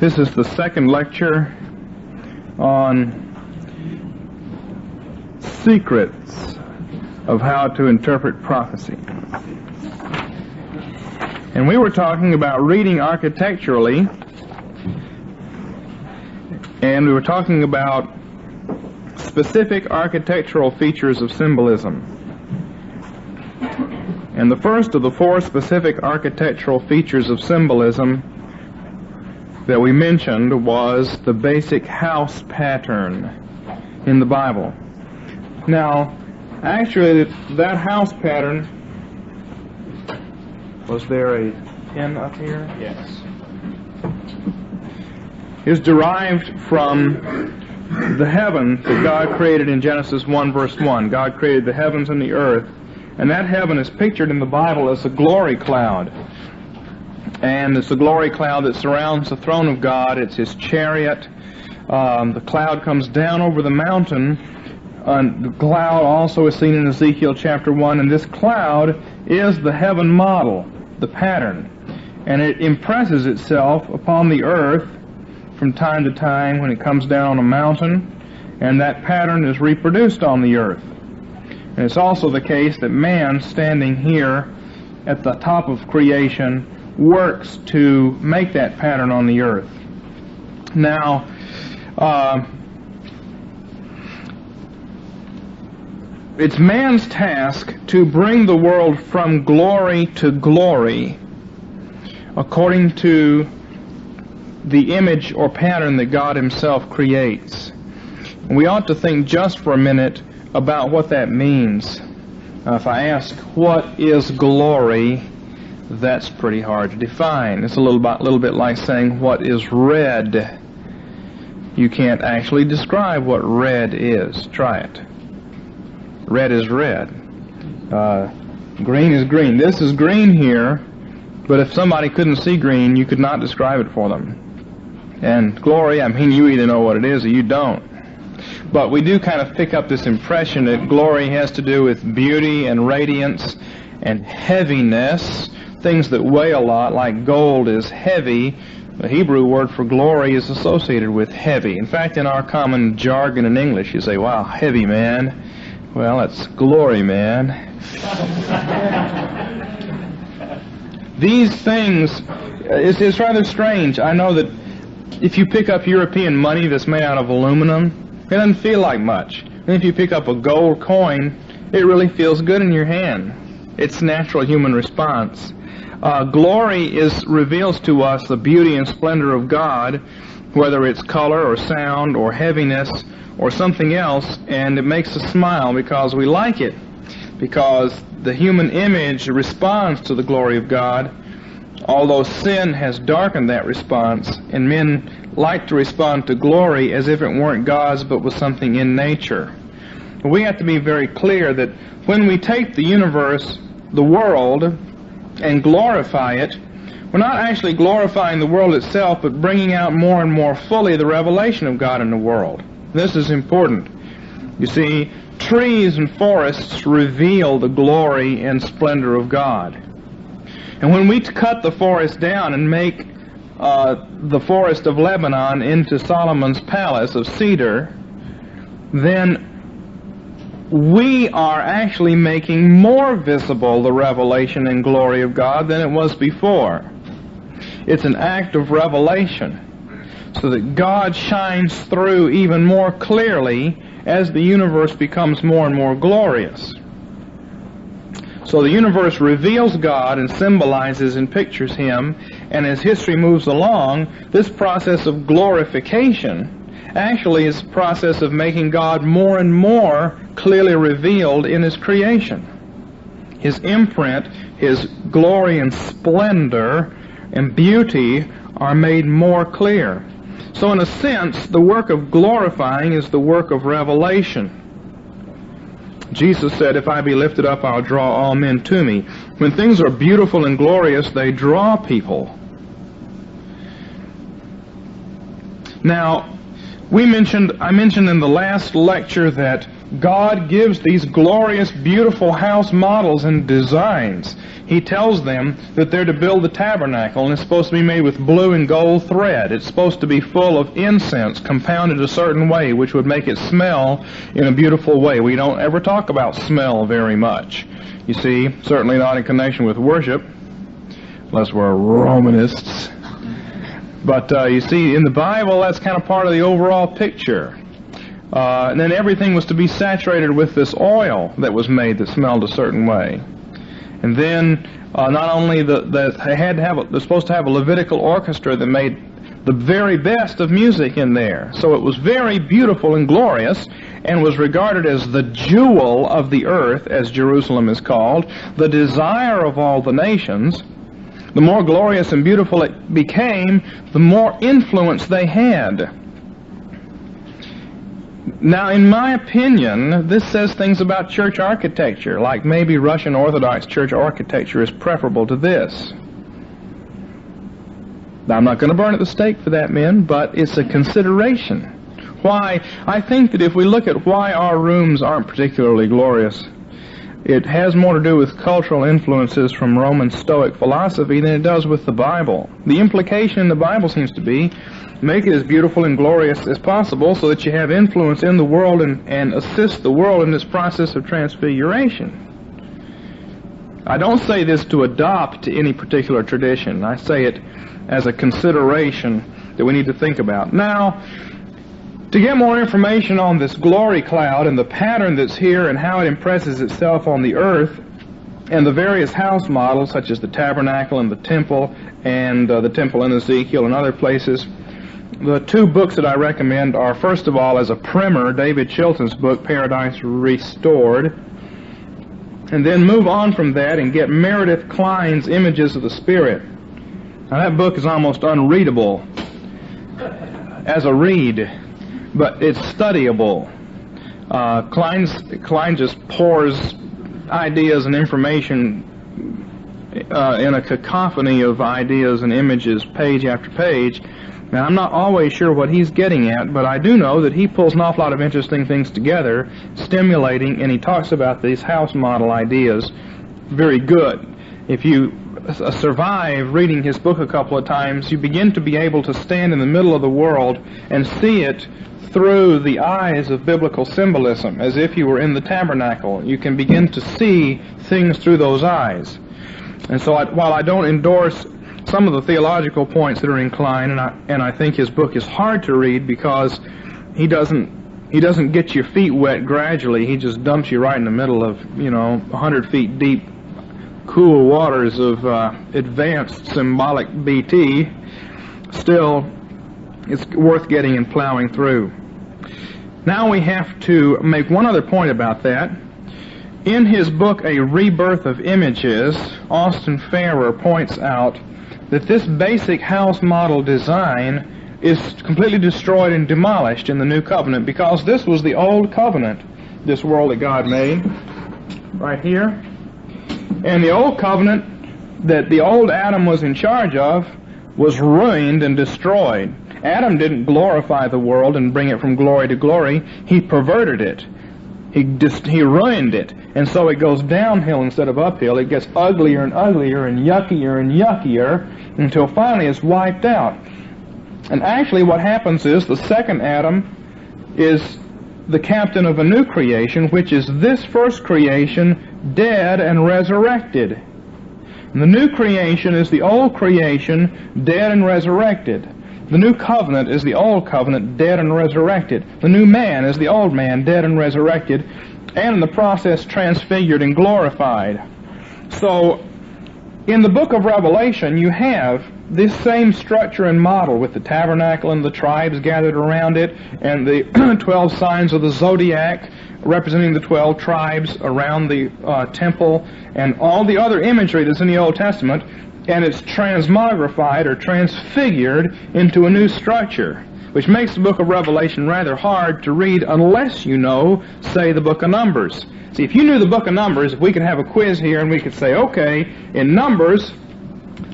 This is the second lecture on secrets of how to interpret prophecy. And we were talking about reading architecturally, and we were talking about specific architectural features of symbolism. And the first of the four specific architectural features of symbolism that we mentioned was the basic house pattern in the Bible. Now, actually, that house pattern, was there a pin up here? Yes. Is derived from the heaven that God created in Genesis 1 verse 1. God created the heavens and the earth, and that heaven is pictured in the Bible as a glory cloud. And it's a glory cloud that surrounds the throne of God. It's His chariot. The cloud comes down over the mountain. The cloud also is seen in Ezekiel chapter 1. And this cloud is the heaven model, the pattern. And it impresses itself upon the earth from time to time when it comes down on a mountain. And that pattern is reproduced on the earth. And it's also the case that man, standing here at the top of creation, works to make that pattern on the earth. Now, it's man's task to bring the world from glory to glory according to the image or pattern that God Himself creates. And we ought to think just for a minute about what that means. If I ask, what is glory? That's pretty hard to define. It's a little bit like saying, what is red? You can't actually describe what red is. Try it. Red is red. Green is green. This is green here, but if somebody couldn't see green, you could not describe it for them. And glory, I mean, you either know what it is or you don't. But we do kind of pick up this impression that glory has to do with beauty and radiance and heaviness. Things that weigh a lot, like gold, is heavy. The Hebrew word for glory is associated with heavy. In fact, in our common jargon in English, you say, wow, heavy, man. Well, that's glory, man. These things, it's rather strange. I know that if you pick up European money that's made out of aluminum, it doesn't feel like much. And if you pick up a gold coin, it really feels good in your hand. It's natural human response. Glory reveals to us the beauty and splendor of God, whether it's color or sound or heaviness or something else, and it makes us smile because we like it, because the human image responds to the glory of God, although sin has darkened that response, and men like to respond to glory as if it weren't God's but was something in nature. We have to be very clear that when we take the universe, the world, and glorify it, we're not actually glorifying the world itself, but bringing out more and more fully the revelation of God in the world. This is important. You see, trees and forests reveal the glory and splendor of God. And when we cut the forest down and make the forest of Lebanon into Solomon's palace of cedar, then we are actually making more visible the revelation and glory of God than it was before. It's an act of revelation, so that God shines through even more clearly as the universe becomes more and more glorious. So the universe reveals God and symbolizes and pictures Him, and as history moves along, this process of glorification actually is a process of making God more and more clearly revealed in His creation. His imprint, His glory and splendor and beauty are made more clear. So in a sense, the work of glorifying is the work of revelation. Jesus said, if I be lifted up, I'll draw all men to me. When things are beautiful and glorious, they draw people. Now, I mentioned in the last lecture that God gives these glorious, beautiful house models and designs. He tells them that they're to build the tabernacle, and it's supposed to be made with blue and gold thread. It's supposed to be full of incense, compounded a certain way, which would make it smell in a beautiful way. We don't ever talk about smell very much. You see, certainly not in connection with worship, unless we're Romanists. But you see, in the Bible, that's kind of part of the overall picture. And then everything was to be saturated with this oil that was made that smelled a certain way. And then not only they're supposed to have a Levitical orchestra that made the very best of music in there. So it was very beautiful and glorious, and was regarded as the jewel of the earth, as Jerusalem is called, the desire of all the nations. The more glorious and beautiful it became, the more influence they had. Now, in my opinion, this says things about church architecture, like maybe Russian Orthodox church architecture is preferable to this. Now, I'm not going to burn at the stake for that, men, but it's a consideration. Why? I think that if we look at why our rooms aren't particularly glorious, it has more to do with cultural influences from Roman Stoic philosophy than it does with the Bible. The implication in the Bible seems to be, make it as beautiful and glorious as possible so that you have influence in the world and assist the world in this process of transfiguration. I don't say this to adopt any particular tradition. I say it as a consideration that we need to think about. Now, to get more information on this glory cloud and the pattern that's here and how it impresses itself on the earth and the various house models such as the tabernacle and the temple and the temple in Ezekiel and other places, the two books that I recommend are, first of all, as a primer, David Chilton's book, Paradise Restored, and then move on from that and get Meredith Klein's Images of the Spirit. Now, that book is almost unreadable as a read, but it's studyable. Klein just pours ideas and information in a cacophony of ideas and images, page after page. Now, I'm not always sure what he's getting at, but I do know that he pulls an awful lot of interesting things together, stimulating, and he talks about these house model ideas very good. If you survive reading his book a couple of times, you begin to be able to stand in the middle of the world and see it through the eyes of biblical symbolism, as if you were in the tabernacle. You can begin to see things through those eyes. And so while I don't endorse some of the theological points that are in Klein, and I think his book is hard to read because he doesn't get your feet wet gradually. He just dumps you right in the middle of 100 feet deep, cool waters of advanced symbolic BT. Still, it's worth getting and plowing through. Now we have to make one other point about that. In his book, A Rebirth of Images, Austin Farrer points out that this basic house model design is completely destroyed and demolished in the New Covenant, because this was the Old Covenant, this world that God made, right here. And the Old Covenant that the old Adam was in charge of was ruined and destroyed. Adam didn't glorify the world and bring it from glory to glory. He perverted it. He ruined it. And so it goes downhill instead of uphill. It gets uglier and uglier and yuckier until finally it's wiped out. And actually what happens is the second Adam is the captain of a new creation, which is this first creation, dead and resurrected. And the new creation is the old creation, dead and resurrected. The new covenant is the old covenant, dead and resurrected. The new man is the old man, dead and resurrected, and in the process transfigured and glorified. So, in the book of Revelation, you have this same structure and model with the tabernacle and the tribes gathered around it, and the 12 signs of the zodiac representing the 12 tribes around the temple, and all the other imagery that's in the Old Testament, and it's transmogrified or transfigured into a new structure, which makes the book of Revelation rather hard to read unless you know, say, the book of Numbers. See, if you knew the book of Numbers, we could have a quiz here and we could say, okay, in Numbers,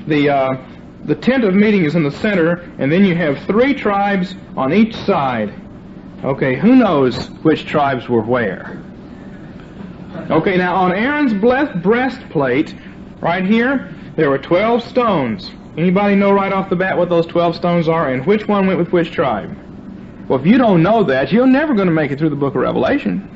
the tent of meeting is in the center, and then you have 3 tribes on each side. Okay, who knows which tribes were where? Okay, now on Aaron's breastplate, right here, there were 12 stones. Anybody know right off the bat what those 12 stones are and which one went with which tribe? Well, if you don't know that, you're never going to make it through the book of Revelation.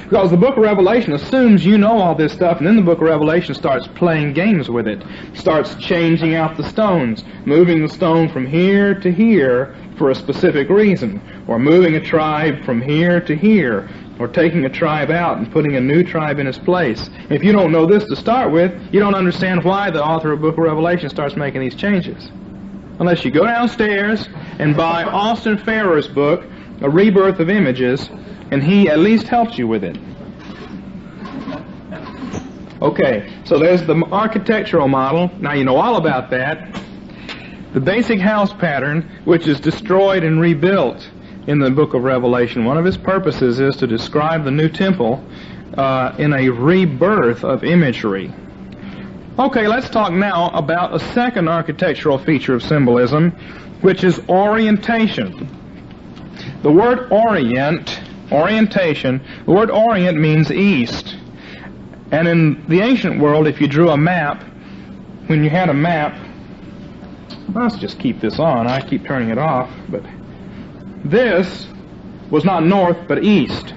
Because the book of Revelation assumes you know all this stuff, and then the book of Revelation starts playing games with it. Starts changing out the stones, moving the stone from here to here for a specific reason, or moving a tribe from here to here, or taking a tribe out and putting a new tribe in its place. If you don't know this to start with, you don't understand why the author of the book of Revelation starts making these changes. Unless you go downstairs and buy Austin Farrer's book, A Rebirth of Images, and he at least helps you with it. Okay, so there's the architectural model. Now you know all about that. The basic house pattern, which is destroyed and rebuilt in the book of Revelation, one of its purposes is to describe the new temple in a rebirth of imagery. Okay, let's talk now about a second architectural feature of symbolism, which is orientation. The word orientation, the word orient means east. And in the ancient world, if you drew a map, when you had a map, let's just keep this on, I keep turning it off, but this was not north but east.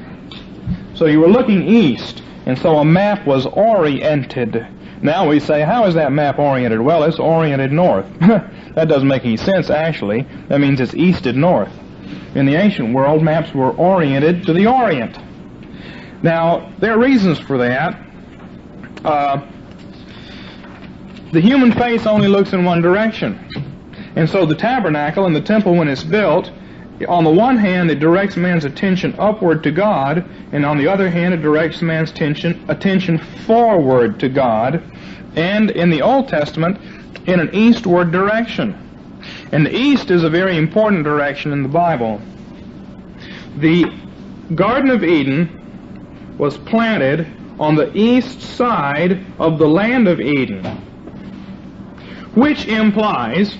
So you were looking east, and so a map was oriented. Now we say, how is that map oriented? Well, it's oriented north. That doesn't make any sense, actually. That means it's easted north. In the ancient world, maps were oriented to the Orient. Now, there are reasons for that. The human face only looks in one direction. And so the tabernacle and the temple, when it's built, on the one hand, it directs man's attention upward to God, and on the other hand, it directs man's attention forward to God, and in the Old Testament, in an eastward direction. And the east is a very important direction in the Bible. The Garden of Eden was planted on the east side of the land of Eden, which implies,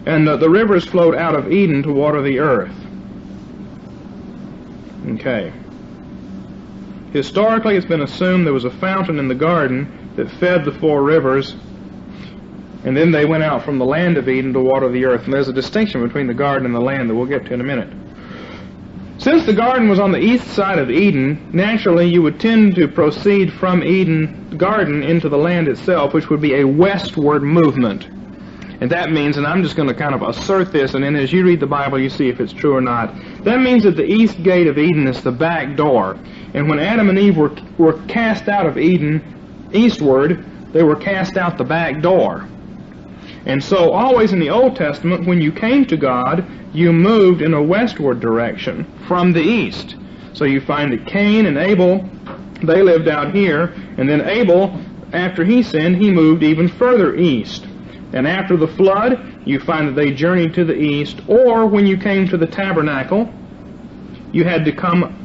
and the rivers flowed out of Eden to water the earth. Okay. Historically, it's been assumed there was a fountain in the garden that fed the four rivers, and then they went out from the land of Eden to water the earth. And there's a distinction between the garden and the land that we'll get to in a minute. Since the garden was on the east side of Eden, naturally you would tend to proceed from Eden garden into the land itself, which would be a westward movement. And that means, and I'm just going to kind of assert this, and then as you read the Bible you see if it's true or not, that means that the east gate of Eden is the back door. And when Adam and Eve were cast out of Eden eastward, they were cast out the back door. And so always in the Old Testament, when you came to God, you moved in a westward direction from the east. So you find that Cain and Abel, they lived out here, and then Abel, after he sinned, he moved even further east. And after the flood, you find that they journeyed to the east, or when you came to the tabernacle, you had to come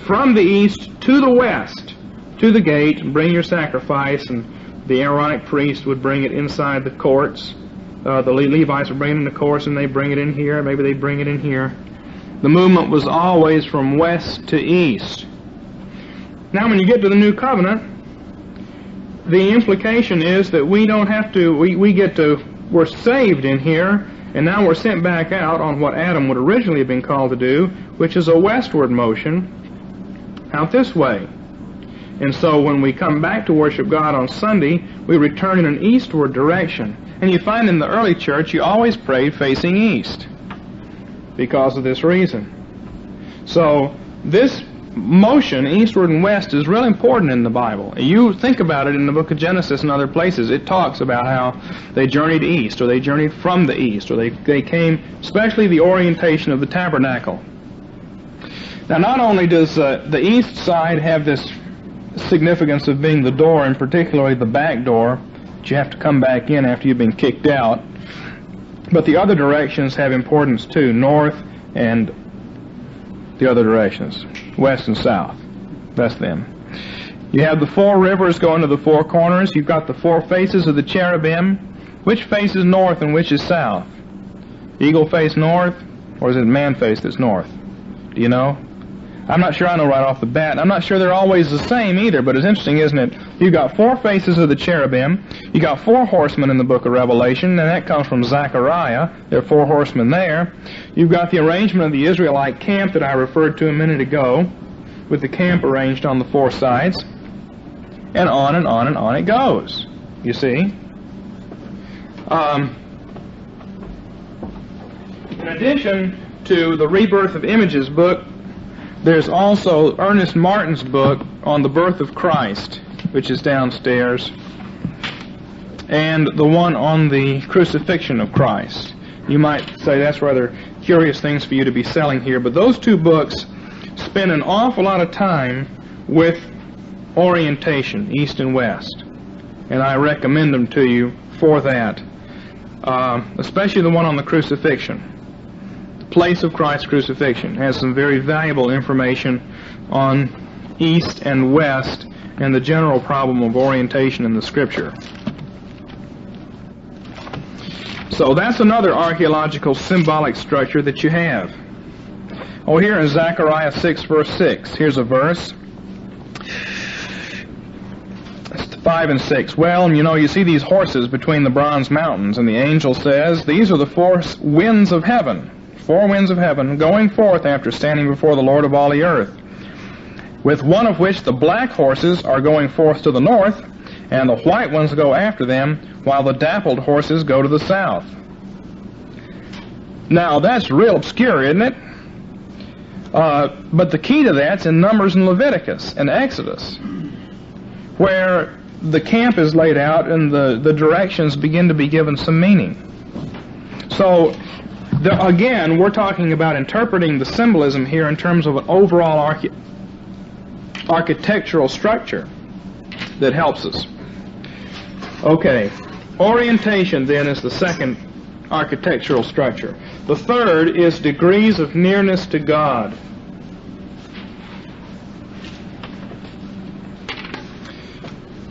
from the east to the west, to the gate, and bring your sacrifice, and the Aaronic priest would bring it inside the courts. The Levites would bring it in the courts, and they bring it in here, maybe they bring it in here. The movement was always from west to east. Now when you get to the New Covenant, the implication is that we don't have to, we're saved in here, and now we're sent back out on what Adam would originally have been called to do, which is a westward motion out this way. And so when we come back to worship God on Sunday, we return in an eastward direction. And you find in the early church, you always prayed facing east because of this reason. So this motion, eastward and west, is real important in the Bible. You think about it in the book of Genesis and other places. It talks about how they journeyed east, or they journeyed from the east, or they came, especially the orientation of the tabernacle. Now not only does the east side have this significance of being the door, and particularly the back door, that you have to come back in after you've been kicked out, but the other directions have importance too, north and the other directions, west and south. That's them. You have the four rivers going to the four corners. You've got the four faces of the cherubim. Which faces north and which is south? Eagle face north, or is it man face that's north? Do you know? I'm not sure I know right off the bat. I'm not sure they're always the same either, but it's interesting, isn't it? You've got 4 faces of the cherubim. You got 4 horsemen in the book of Revelation, and that comes from Zechariah. There are 4 horsemen there. You've got the arrangement of the Israelite camp that I referred to a minute ago, with the camp arranged on the 4 sides. And on and on and on it goes, you see. In addition to the Rebirth of Images book, there's also Ernest Martin's book on the birth of Christ, which is downstairs, and the one on the crucifixion of Christ. You might say that's rather curious things for you to be selling here, but those 2 books spend an awful lot of time with orientation, east and west, and I recommend them to you for that, especially the one on the crucifixion. Place of Christ's crucifixion has some very valuable information on east and west and the general problem of orientation in the Scripture. So that's another archaeological symbolic structure that you have. Oh, here in Zechariah 6, verse 6, here's a verse. 5 and 6. Well, you see these horses between the bronze mountains, and the angel says, these are the 4 winds of heaven. 4 winds of heaven, going forth after standing before the Lord of all the earth, with one of which the black horses are going forth to the north, and the white ones go after them, while the dappled horses go to the south. Now, that's real obscure, isn't it? But the key to that's in Numbers and Leviticus and Exodus, where the camp is laid out and the directions begin to be given some meaning. So, again, we're talking about interpreting the symbolism here in terms of an overall architectural structure that helps us. Okay, orientation then is the second architectural structure. The third is degrees of nearness to God.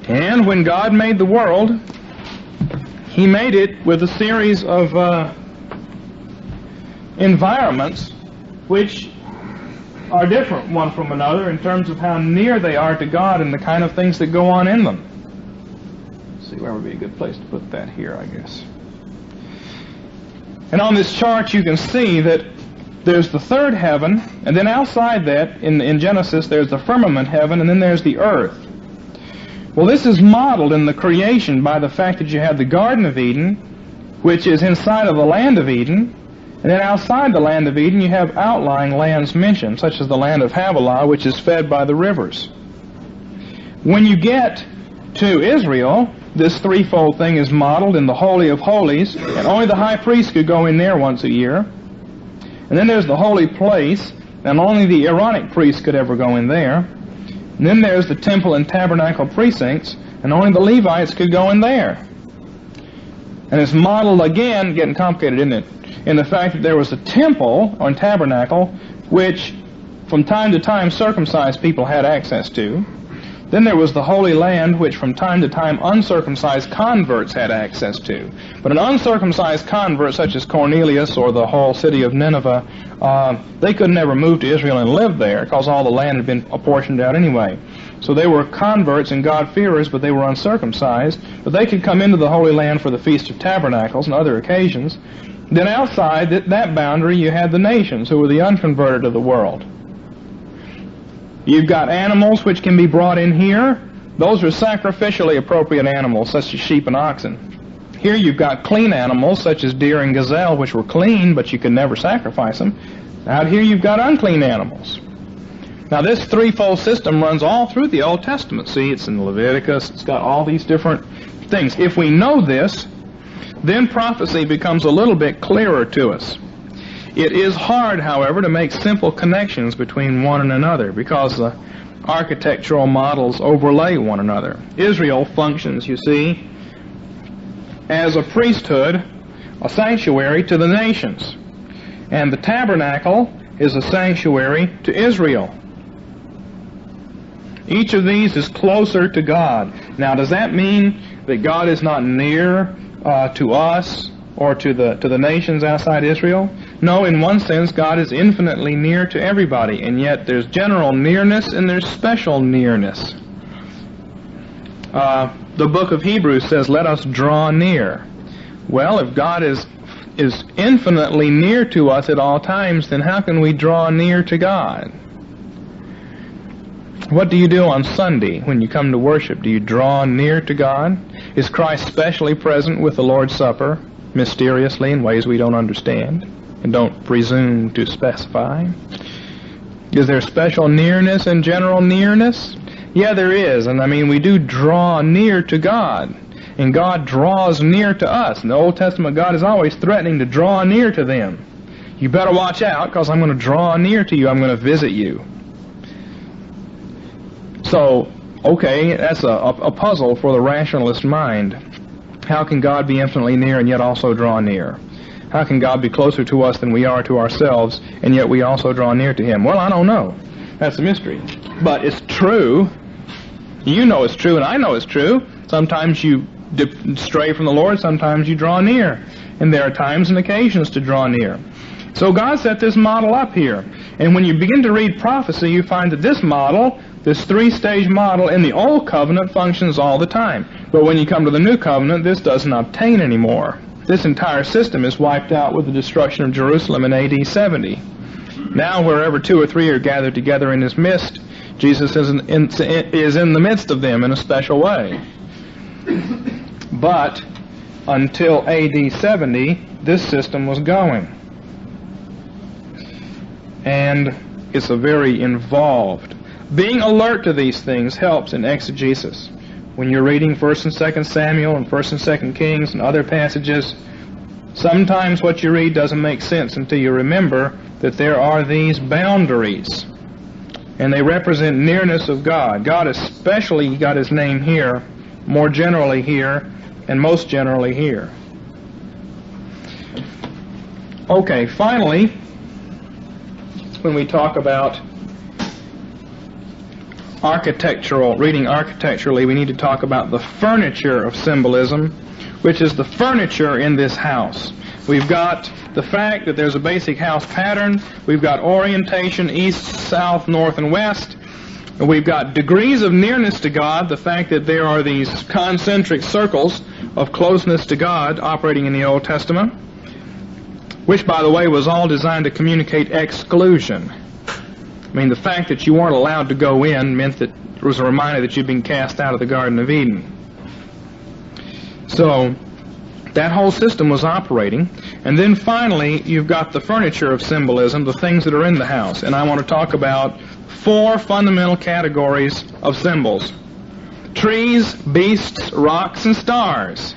And when God made the world, He made it with a series of environments which are different one from another in terms of how near they are to God and the kind of things that go on in them. Let's see, where would be a good place to put that here, I guess. And on this chart you can see that there's the third heaven, and then outside that, in Genesis, there's the firmament heaven, and then there's the earth. Well, this is modeled in the creation by the fact that you have the Garden of Eden, which is inside of the land of Eden, and then outside the land of Eden you have outlying lands mentioned, such as the land of Havilah, which is fed by the rivers. When you get to Israel, this threefold thing is modeled in the Holy of Holies, and only the high priest could go in there once a year. And then there's the holy place, and only the Aaronic priest could ever go in there. And then there's the temple and tabernacle precincts, and only the Levites could go in there. And it's modeled again, getting complicated, isn't it, in the fact that there was a temple or tabernacle which from time to time circumcised people had access to. Then there was the Holy Land, which from time to time uncircumcised converts had access to. But an uncircumcised convert, such as Cornelius or the whole city of Nineveh, they could never move to Israel and live there, because all the land had been apportioned out anyway. So they were converts and God-fearers, but they were uncircumcised. But they could come into the Holy Land for the Feast of Tabernacles and other occasions. Then outside that boundary, you had the nations, who were the unconverted of the world. You've got animals which can be brought in here. Those are sacrificially appropriate animals, such as sheep and oxen. Here you've got clean animals, such as deer and gazelle, which were clean, but you could never sacrifice them. Out here you've got unclean animals. Now this threefold system runs all through the Old Testament. See, it's in Leviticus. It's got all these different things. If we know this, then prophecy becomes a little bit clearer to us. It is hard, however, to make simple connections between one and another because the architectural models overlay one another. Israel functions, you see, as a priesthood, a sanctuary to the nations. And the tabernacle is a sanctuary to Israel. Each of these is closer to God. Now, does that mean that God is not near to us or to the nations outside Israel? No, in one sense, God is infinitely near to everybody, and yet there's general nearness and there's special nearness. The book of Hebrews says, let us draw near. Well, if God is infinitely near to us at all times, then how can we draw near to God? What do you do on Sunday when you come to worship? Do you draw near to God? Is Christ specially present with the Lord's Supper, mysteriously in ways we don't understand and don't presume to specify? Is there special nearness and general nearness? Yeah, there is. And I mean, we do draw near to God. And God draws near to us. In the Old Testament, God is always threatening to draw near to them. You better watch out, because I'm going to draw near to you. I'm going to visit you. So, okay, that's a puzzle for the rationalist mind. How can God be infinitely near and yet also draw near? How can God be closer to us than we are to ourselves, and yet we also draw near to Him? Well, I don't know. That's a mystery. But it's true. You know it's true, and I know it's true. Sometimes you stray from the Lord, sometimes you draw near. And there are times and occasions to draw near. So God set this model up here. And when you begin to read prophecy, you find that this model, this three-stage model in the Old Covenant, functions all the time. But when you come to the New Covenant, this doesn't obtain anymore. This entire system is wiped out with the destruction of Jerusalem in AD 70. Now, wherever two or three are gathered together in His midst, Jesus is in the midst of them in a special way. But until AD 70, this system was going. And it's a very involved. Being alert to these things helps in exegesis. When you're reading 1st and 2nd Samuel and 1st and 2nd Kings and other passages, sometimes what you read doesn't make sense until you remember that there are these boundaries. And they represent nearness of God. God especially got His name here, more generally here, and most generally here. Okay, finally, when we talk about reading architecturally, we need to talk about the furniture of symbolism, which is the furniture in this house. We've got the fact that there's a basic house pattern. We've got orientation, east, south, north, and west. And we've got degrees of nearness to God, the fact that there are these concentric circles of closeness to God operating in the Old Testament, which, by the way, was all designed to communicate exclusion. I mean, the fact that you weren't allowed to go in meant that it was a reminder that you'd been cast out of the Garden of Eden. So that whole system was operating. And then finally, you've got the furniture of symbolism, the things that are in the house. And I want to talk about 4 fundamental categories of symbols: trees, beasts, rocks, and stars.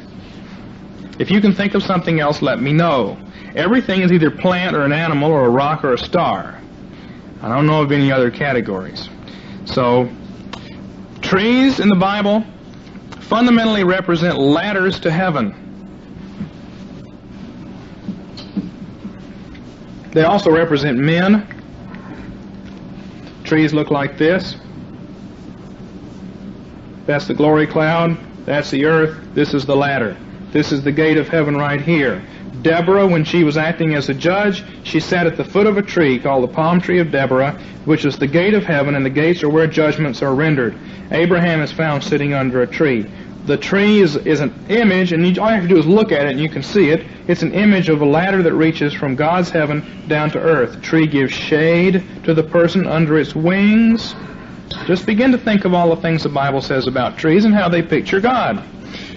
If you can think of something else, let me know. Everything is either plant or an animal or a rock or a star. I don't know of any other categories. So, trees in the Bible fundamentally represent ladders to heaven. They also represent men. Trees look like this. That's the glory cloud. That's the earth. This is the ladder. This is the gate of heaven right here. Deborah, when she was acting as a judge, she sat at the foot of a tree called the palm tree of Deborah, which is the gate of heaven, and the gates are where judgments are rendered. Abraham is found sitting under a tree. The tree is an image, and all you have to do is look at it and you can see it. It's an image of a ladder that reaches from God's heaven down to earth. The tree gives shade to the person under its wings. Just begin to think of all the things the Bible says about trees and how they picture God.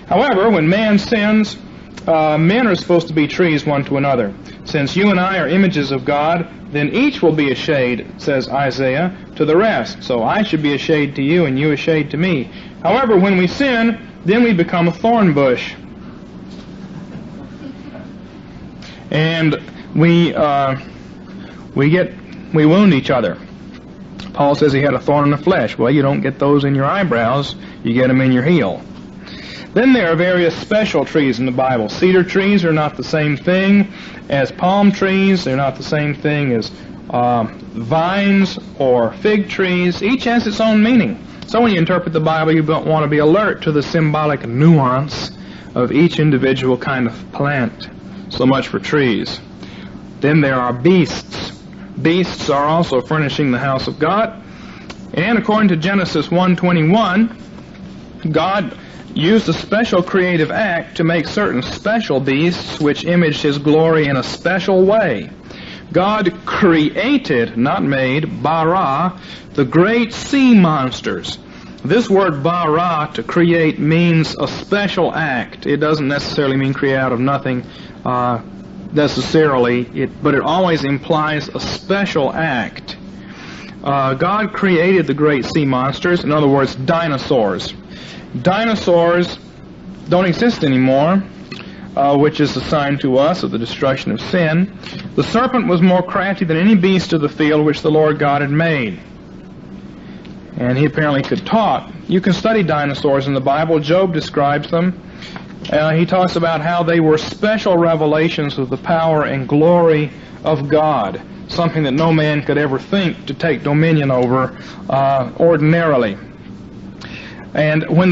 However, when man sins, men are supposed to be trees one to another. Since you and I are images of God, then each will be a shade, says Isaiah, to the rest. So I should be a shade to you and you a shade to me. However, when we sin, then we become a thorn bush. And we wound each other. Paul says he had a thorn in the flesh. Well, you don't get those in your eyebrows, you get them in your heel. Then there are various special trees in the Bible. Cedar trees are not the same thing as palm trees. They're not the same thing as vines or fig trees. Each has its own meaning. So when you interpret the Bible, you want to be alert to the symbolic nuance of each individual kind of plant. So much for trees. Then there are beasts. Beasts are also furnishing the house of God. And according to Genesis 1:21, God used a special creative act to make certain special beasts which imaged His glory in a special way. God created, not made, bara, the great sea monsters. This word bara, to create, means a special act. It doesn't necessarily mean create out of nothing necessarily, but it always implies a special act. God created the great sea monsters, in other words, dinosaurs. Dinosaurs don't exist anymore, which is a sign to us of the destruction of sin. The serpent was more crafty than any beast of the field which the Lord God had made. And he apparently could talk. You can study dinosaurs in the Bible. Job describes them. He talks about how they were special revelations of the power and glory of God, something that no man could ever think to take dominion over ordinarily. And when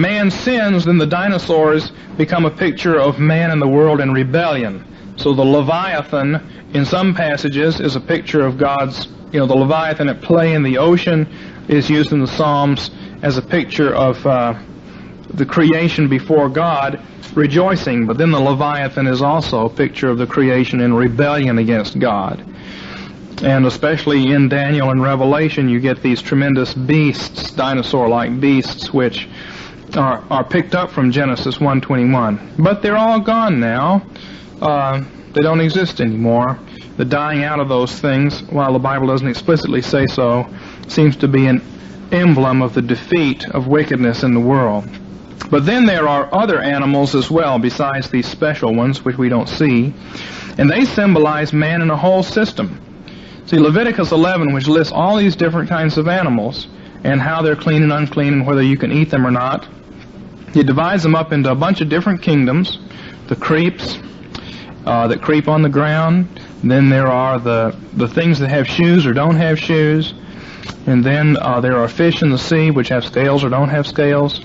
man sins, then the dinosaurs become a picture of man and the world in rebellion. So the Leviathan, in some passages, is a picture of God's, the Leviathan at play in the ocean is used in the Psalms as a picture of the creation before God rejoicing. But then the Leviathan is also a picture of the creation in rebellion against God. And especially in Daniel and Revelation, you get these tremendous beasts, dinosaur-like beasts, which are picked up from Genesis 1:21. But they're all gone now. They don't exist anymore. The dying out of those things, while the Bible doesn't explicitly say so, seems to be an emblem of the defeat of wickedness in the world. But then there are other animals as well, besides these special ones, which we don't see, and they symbolize man in a whole system. See, Leviticus 11, which lists all these different kinds of animals, and how they're clean and unclean, and whether you can eat them or not, it divides them up into a bunch of different kingdoms. The creeps that creep on the ground. Then there are the things that have shoes or don't have shoes. And then there are fish in the sea which have scales or don't have scales.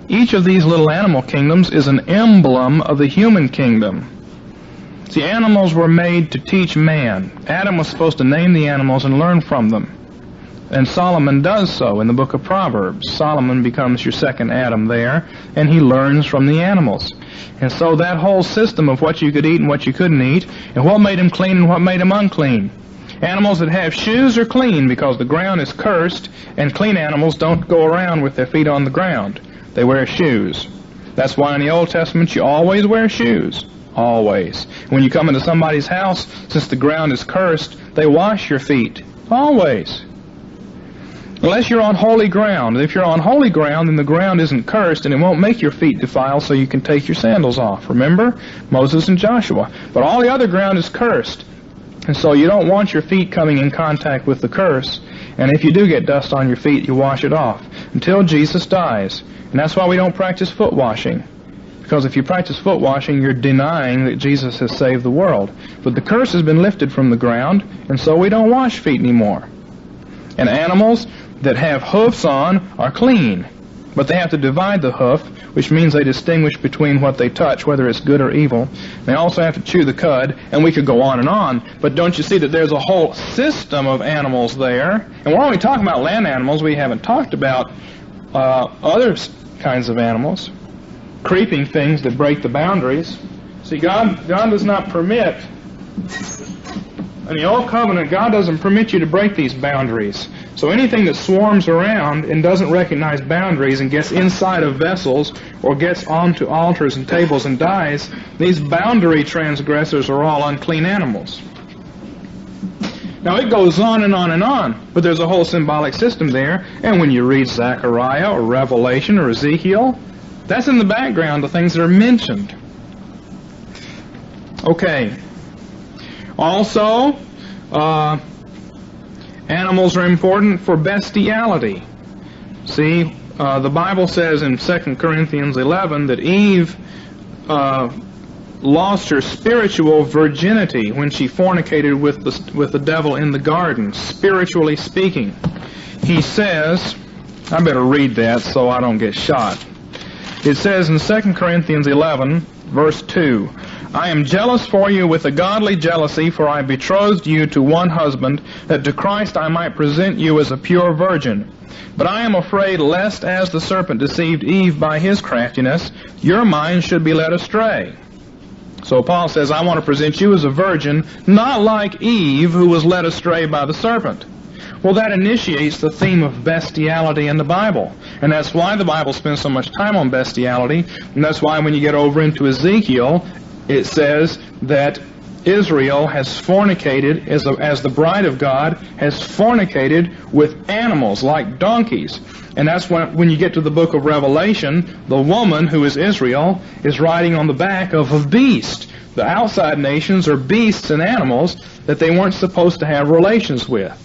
Each of these little animal kingdoms is an emblem of the human kingdom. See, animals were made to teach man. Adam was supposed to name the animals and learn from them. And Solomon does so in the book of Proverbs. Solomon becomes your second Adam there, and he learns from the animals. And so that whole system of what you could eat and what you couldn't eat, and what made them clean and what made them unclean. Animals that have shoes are clean because the ground is cursed, and clean animals don't go around with their feet on the ground. They wear shoes. That's why in the Old Testament you always wear shoes. Always. When you come into somebody's house, since the ground is cursed, they wash your feet. Always. Unless you're on holy ground. If you're on holy ground, then the ground isn't cursed, and it won't make your feet defile, so you can take your sandals off. Remember? Moses and Joshua. But all the other ground is cursed. And so you don't want your feet coming in contact with the curse. And if you do get dust on your feet, you wash it off until Jesus dies. And that's why we don't practice foot washing. Because if you practice foot washing, you're denying that Jesus has saved the world. But the curse has been lifted from the ground, and so we don't wash feet anymore. And animals that have hoofs on are clean. But they have to divide the hoof, which means they distinguish between what they touch, whether it's good or evil. They also have to chew the cud, and we could go on and on. But don't you see that there's a whole system of animals there? And we're only talking about land animals. We haven't talked about other kinds of animals. Creeping things that break the boundaries. See, God does not permit, in the Old Covenant, God doesn't permit you to break these boundaries. So anything that swarms around and doesn't recognize boundaries and gets inside of vessels or gets onto altars and tables and dies, these boundary transgressors are all unclean animals. Now it goes on and on and on, but there's a whole symbolic system there, and when you read Zechariah or Revelation or Ezekiel, that's in the background of things that are mentioned. Okay. Also, animals are important for bestiality. See, the Bible says in 2 Corinthians 11 that Eve lost her spiritual virginity when she fornicated with the devil in the garden, spiritually speaking. He says, I better read that so I don't get shot. It says in 2 Corinthians 11, verse 2, I am jealous for you with a godly jealousy, for I betrothed you to one husband, that to Christ I might present you as a pure virgin. But I am afraid lest, as the serpent deceived Eve by his craftiness, your mind should be led astray. So Paul says, I want to present you as a virgin, not like Eve, who was led astray by the serpent. Well, that initiates the theme of bestiality in the Bible. And that's why the Bible spends so much time on bestiality. And that's why when you get over into Ezekiel, it says that Israel has fornicated, as the bride of God, has fornicated with animals like donkeys. And that's when you get to the book of Revelation, the woman, who is Israel, is riding on the back of a beast. The outside nations are beasts and animals that they weren't supposed to have relations with.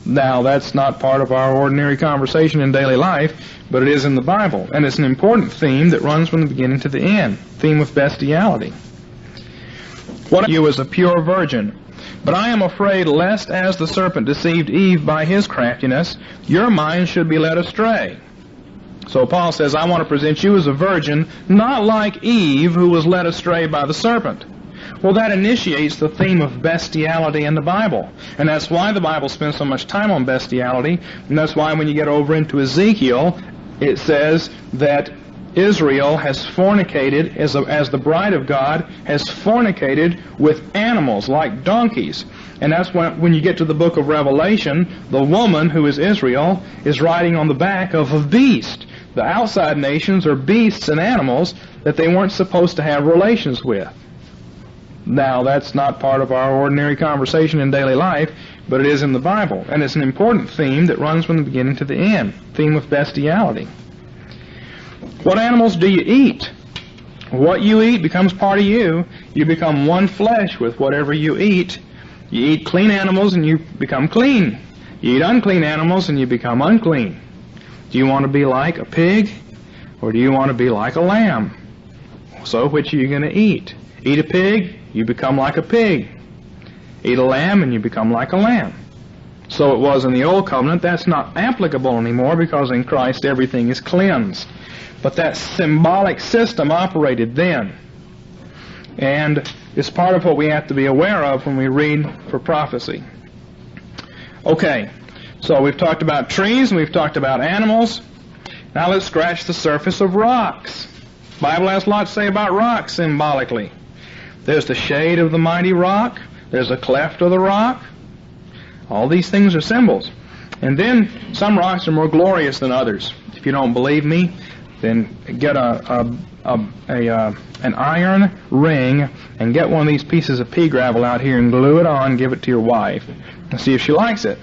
Now, that's not part of our ordinary conversation in daily life, but it is in the Bible. And it's an important theme that runs from the beginning to the end. Theme of bestiality. What you as a pure virgin. But I am afraid lest, as the serpent deceived Eve by his craftiness, your mind should be led astray. So Paul says, I want to present you as a virgin, not like Eve, who was led astray by the serpent. Well, that initiates the theme of bestiality in the Bible. And that's why the Bible spends so much time on bestiality. And that's why when you get over into Ezekiel, it says that Israel has fornicated, as the bride of God, has fornicated with animals like donkeys. And that's when you get to the book of Revelation, the woman, who is Israel, is riding on the back of a beast. The outside nations are beasts and animals that they weren't supposed to have relations with. Now, that's not part of our ordinary conversation in daily life, but it is in the Bible. And it's an important theme that runs from the beginning to the end. Theme of bestiality. What animals do you eat? What you eat becomes part of you. You become one flesh with whatever you eat. You eat clean animals and you become clean. You eat unclean animals and you become unclean. Do you want to be like a pig, or do you want to be like a lamb? So which are you going to eat? Eat a pig, you become like a pig. Eat a lamb and you become like a lamb. So it was in the Old Covenant. That's not applicable anymore because in Christ everything is cleansed. But that symbolic system operated then. And it's part of what we have to be aware of when we read for prophecy. Okay, so we've talked about trees and we've talked about animals. Now let's scratch the surface of rocks. The Bible has a lot to say about rocks symbolically. There's the shade of the mighty rock. There's a cleft of the rock. All these things are symbols. And then some rocks are more glorious than others. If you don't believe me, then get an iron ring and get one of these pieces of pea gravel out here and glue it on, give it to your wife, and see if she likes it.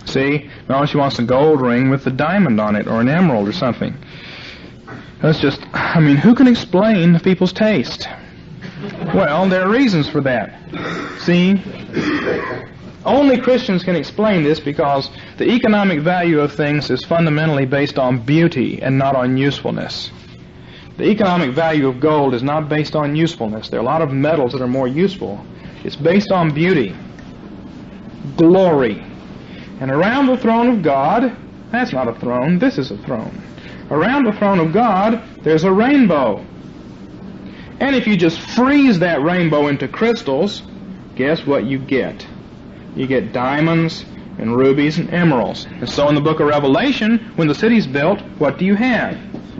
See? No, she wants a gold ring with a diamond on it or an emerald or something. That's just, who can explain people's taste? Well, there are reasons for that. See? Only Christians can explain this because the economic value of things is fundamentally based on beauty and not on usefulness. The economic value of gold is not based on usefulness. There are a lot of metals that are more useful. It's based on beauty, glory. And around the throne of God, that's not a throne, this is a throne. Around the throne of God, there's a rainbow. And if you just freeze that rainbow into crystals, guess what you get? You get diamonds and rubies and emeralds. And so in the book of Revelation, when the city's built, what do you have?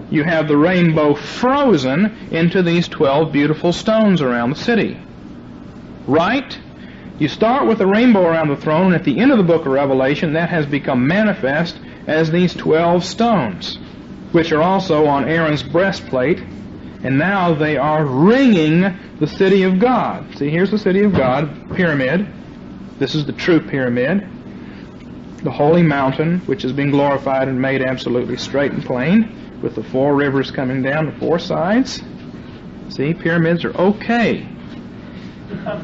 You have the rainbow frozen into these 12 beautiful stones around the city. Right? You start with the rainbow around the throne, and at the end of the book of Revelation, that has become manifest as these 12 stones, which are also on Aaron's breastplate, and now they are ringing the city of God. See, here's the city of God, pyramid. This is the true pyramid, the holy mountain, which has been glorified and made absolutely straight and plain, with the 4 rivers coming down the 4 sides. See, pyramids are okay.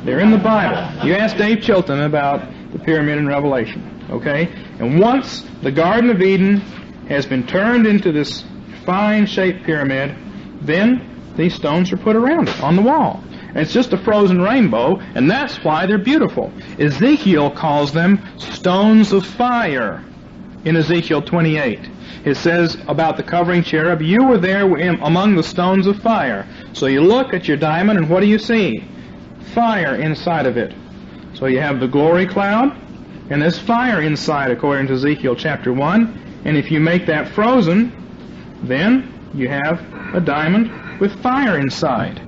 They're in the Bible. You ask Dave Chilton about the pyramid in Revelation, okay? And once the Garden of Eden has been turned into this fine-shaped pyramid, then these stones are put around it on the wall. And it's just a frozen rainbow, and that's why they're beautiful. Ezekiel calls them stones of fire. in Ezekiel 28. It says about the covering cherub, you were there among the stones of fire. So you look at your diamond, and what do you see? Fire inside of it. So you have the glory cloud, and there's fire inside, according to Ezekiel chapter 1. And if you make that frozen, then you have a diamond with fire inside.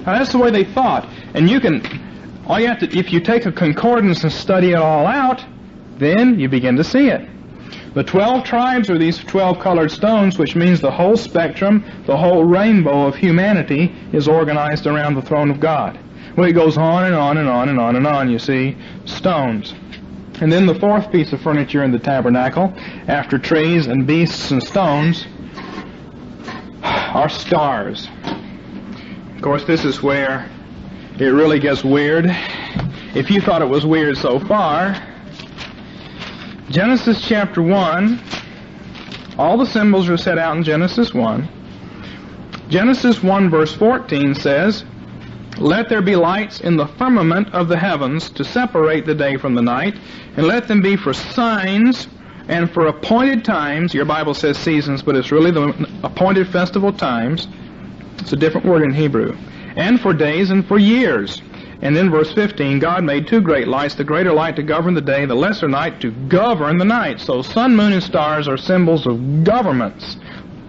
Now that's the way they thought. And you can, all you have to, if you take a concordance and study it all out, then you begin to see it. The 12 tribes are these 12 colored stones, which means the whole spectrum, the whole rainbow of humanity is organized around the throne of God. Well, it goes on and on and on and on and on, you see, stones. And then the fourth piece of furniture in the tabernacle, after trees and beasts and stones, are stars. Of course, this is where it really gets weird. If you thought it was weird so far, Genesis chapter 1, all the symbols are set out in Genesis 1. Genesis 1 verse 14 says, let there be lights in the firmament of the heavens to separate the day from the night, and let them be for signs and for appointed times. Your Bible says seasons, but it's really the appointed festival times. It's a different word in Hebrew. And for days and for years. And then verse 15, God made two great lights, the greater light to govern the day, the lesser night to govern the night. So sun, moon, and stars are symbols of governments.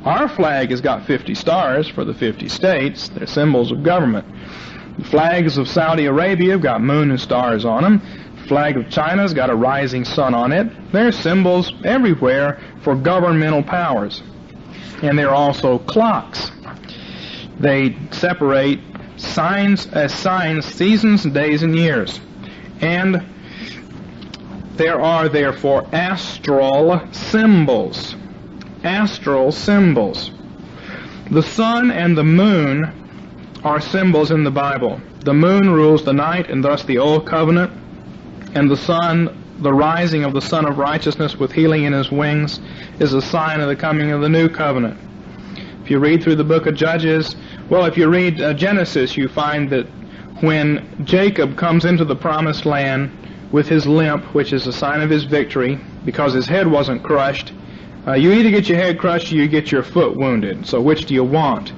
Our flag has got 50 stars for the 50 states. They're symbols of government. The flags of Saudi Arabia have got moon and stars on them. The flag of China's got a rising sun on it. They're symbols everywhere for governmental powers. And they're also clocks. They separate signs as signs, seasons, days, and years. And there are therefore astral symbols. Astral symbols. The sun and the moon are symbols in the Bible. The moon rules the night, and thus the old covenant. And the sun, the rising of the Son of Righteousness with healing in his wings, is a sign of the coming of the new covenant. If you read through the book of Judges, well, if you read Genesis, you find that when Jacob comes into the promised land with his limp, which is a sign of his victory, because his head wasn't crushed, you either get your head crushed or you get your foot wounded. So which do you want?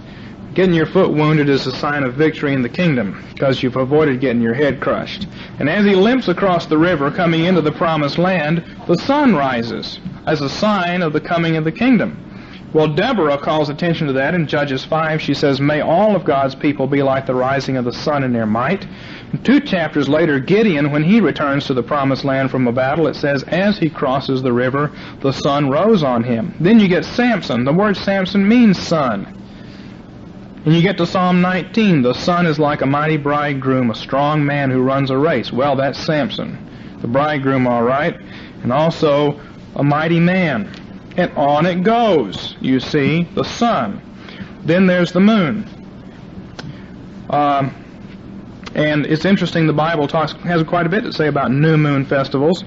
Getting your foot wounded is a sign of victory in the kingdom, because you've avoided getting your head crushed. And as he limps across the river coming into the promised land, the sun rises as a sign of the coming of the kingdom. Well, Deborah calls attention to that in Judges 5. She says, may all of God's people be like the rising of the sun in their might. And 2 chapters later, Gideon, when he returns to the promised land from a battle, it says, as he crosses the river, the sun rose on him. Then you get Samson. The word Samson means sun. And you get to Psalm 19. The sun is like a mighty bridegroom, a strong man who runs a race. Well, that's Samson. The bridegroom, all right. And also a mighty man. And on it goes, you see, the sun. Then there's the moon. And it's interesting, the Bible has quite a bit to say about new moon festivals.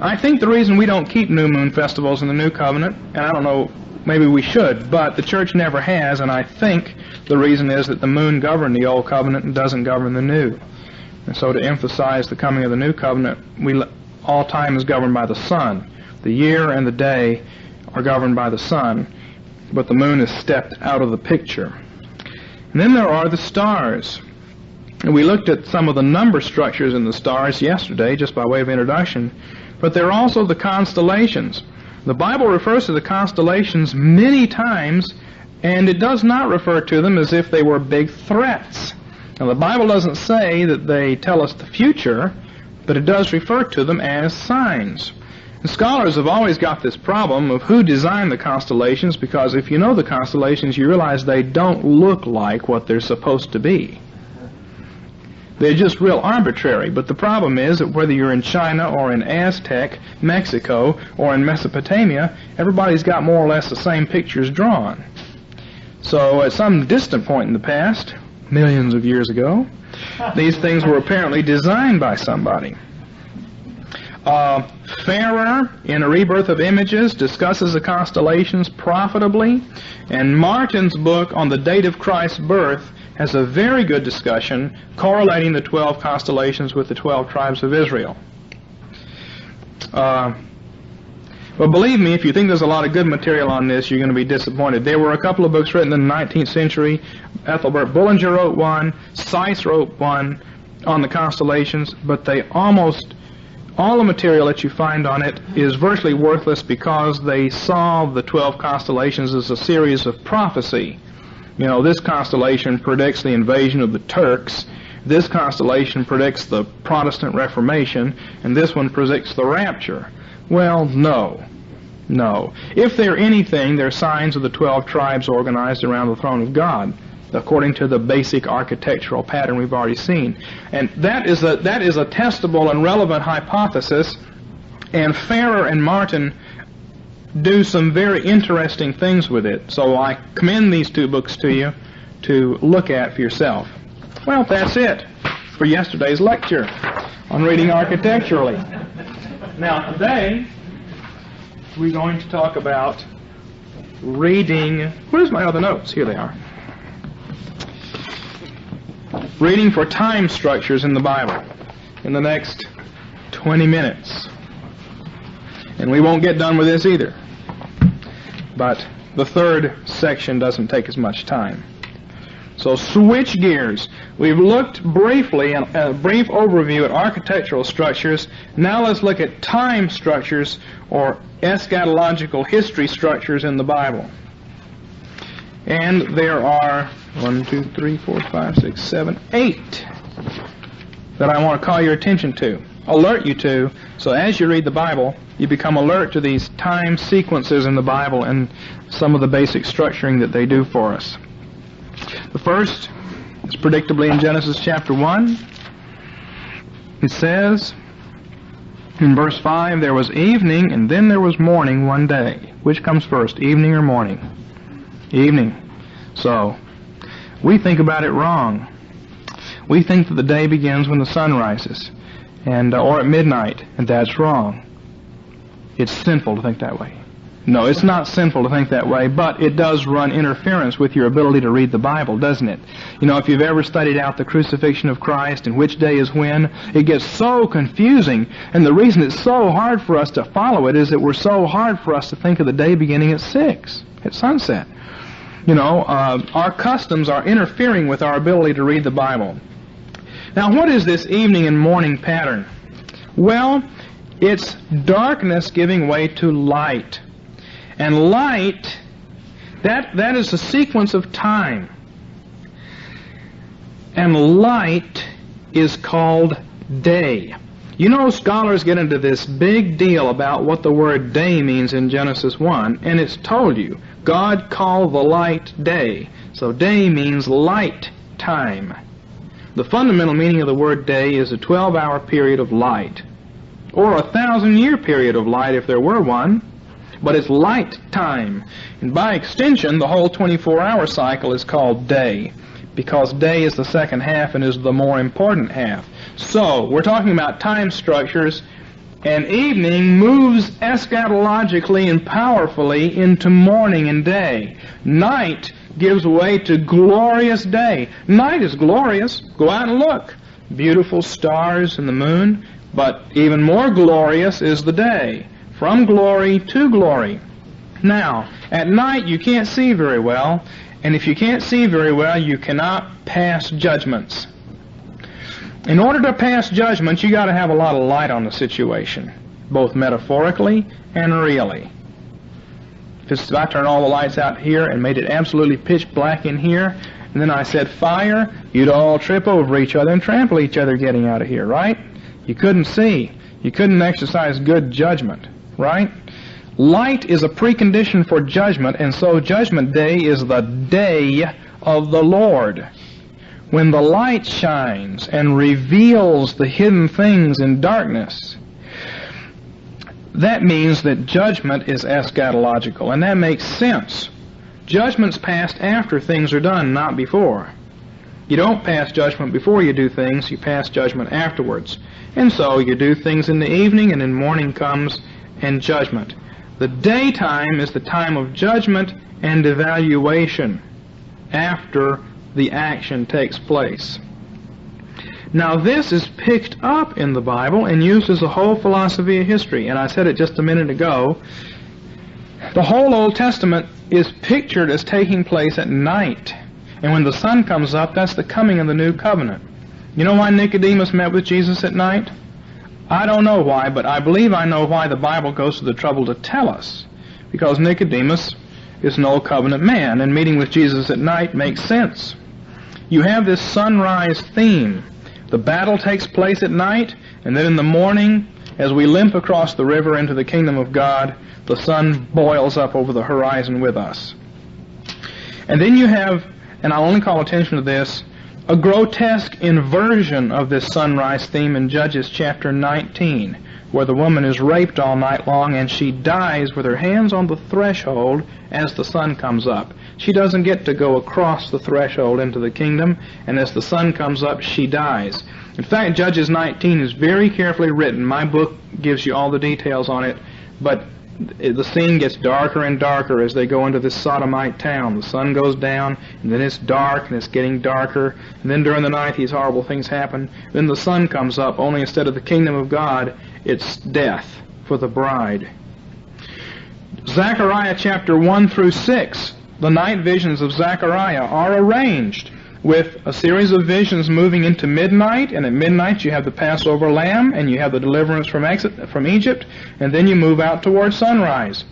I think the reason we don't keep new moon festivals in the new covenant, and I don't know, maybe we should, but the church never has, and I think the reason is that the moon governed the old covenant and doesn't govern the new. And so to emphasize the coming of the new covenant, all time is governed by the sun. The year and the day are governed by the sun, but the moon is stepped out of the picture. And then there are the stars. And we looked at some of the number structures in the stars yesterday, just by way of introduction, but there are also the constellations. The Bible refers to the constellations many times, and it does not refer to them as if they were big threats. Now, the Bible doesn't say that they tell us the future, but it does refer to them as signs. And scholars have always got this problem of who designed the constellations, because if you know the constellations, you realize they don't look like what they're supposed to be. They're just real arbitrary, but the problem is that whether you're in China or in Aztec, Mexico, or in Mesopotamia, everybody's got more or less the same pictures drawn. So at some distant point in the past, millions of years ago, these things were apparently designed by somebody. Ferrer, in A Rebirth of Images, discusses the constellations profitably, and Martin's book on the date of Christ's birth has a very good discussion correlating the 12 constellations with the 12 tribes of Israel. Well, believe me, if you think there's a lot of good material on this, you're going to be disappointed. There were a couple of books written in the 19th century. Ethelbert Bullinger wrote one, Seiss wrote one on the constellations, but they almost, all the material that you find on it is virtually worthless because they saw the 12 constellations as a series of prophecy. You know, this constellation predicts the invasion of the Turks, this constellation predicts the Protestant Reformation, and this one predicts the rapture. Well, no. If they're anything, they're signs of the 12 tribes organized around the throne of God, according to the basic architectural pattern we've already seen. And that is a testable and relevant hypothesis, and Farrer and Martin do some very interesting things with it. So I commend these two books to you to look at for yourself. Well, that's it for yesterday's lecture on reading architecturally. Now, today, we're going to talk about reading. Where's my other notes? Here they are. Reading for time structures in the Bible in the next 20 minutes. And we won't get done with this either. But the third section doesn't take as much time. So switch gears. We've looked briefly, a brief overview at architectural structures. Now let's look at time structures or eschatological history structures in the Bible. And there are 8 that I want to call your attention to, alert you to, so as you read the Bible, you become alert to these time sequences in the Bible and some of the basic structuring that they do for us. The first is predictably in Genesis chapter 1. It says in verse 5, there was evening and then there was morning one day. Which comes first, evening or morning? Evening. So, we think about it wrong. We think that the day begins when the sun rises, or at midnight, and that's wrong. It's sinful to think that way. No, it's not sinful to think that way, but it does run interference with your ability to read the Bible, doesn't it? You know, if you've ever studied out the crucifixion of Christ and which day is when, it gets so confusing, and the reason it's so hard for us to follow it is that we're so hard for us to think of the day beginning at 6, at sunset. You know, our customs are interfering with our ability to read the Bible. Now, what is this evening and morning pattern? Well, it's darkness giving way to light. And light, that is a sequence of time. And light is called day. You know, scholars get into this big deal about what the word day means in Genesis 1, and it's told you. God called the light day. So day means light time. The fundamental meaning of the word day is a 12-hour period of light, or a 1,000-year period of light if there were one. But it's light time. And by extension, the whole 24-hour cycle is called day, because day is the second half and is the more important half. So, we're talking about time structures, and evening moves eschatologically and powerfully into morning and day. Night gives way to glorious day. Night is glorious. Go out and look. Beautiful stars and the moon, but even more glorious is the day. From glory to glory. Now, at night you can't see very well, and if you can't see very well, you cannot pass judgments. In order to pass judgments, you got to have a lot of light on the situation, both metaphorically and really. If I turn all the lights out here and made it absolutely pitch black in here, and then I said fire, you'd all trip over each other and trample each other getting out of here, right? You couldn't see. You couldn't exercise good judgment. Right? Light is a precondition for judgment, and so Judgment Day is the day of the Lord. When the light shines and reveals the hidden things in darkness, that means that judgment is eschatological, and that makes sense. Judgment's passed after things are done, not before. You don't pass judgment before you do things, you pass judgment afterwards. And so you do things in the evening, and then morning comes and judgment. The daytime is the time of judgment and evaluation after the action takes place. Now this is picked up in the Bible and used as a whole philosophy of history. And I said it just a minute ago. The whole Old Testament is pictured as taking place at night. And when the sun comes up, that's the coming of the new covenant. You know why Nicodemus met with Jesus at night? I don't know why, but I believe I know why the Bible goes to the trouble to tell us. Because Nicodemus is an old covenant man, and meeting with Jesus at night makes sense. You have this sunrise theme. The battle takes place at night, and then in the morning, as we limp across the river into the kingdom of God, the sun boils up over the horizon with us. And then you have, and I'll only call attention to this, a grotesque inversion of this sunrise theme in Judges chapter 19, where the woman is raped all night long and she dies with her hands on the threshold as the sun comes up. She doesn't get to go across the threshold into the kingdom, and as the sun comes up, she dies. In fact, Judges 19 is very carefully written. My book gives you all the details on it, but the scene gets darker and darker as they go into this sodomite town. The sun goes down, and then it's dark, and it's getting darker, and then during the night these horrible things happen. Then the sun comes up, only instead of the kingdom of God, it's death for the bride. Zechariah chapter 1 through 6, the night visions of Zechariah are arranged with a series of visions moving into midnight, and at midnight you have the Passover lamb, and you have the deliverance from Egypt, and then you move out towards sunrise.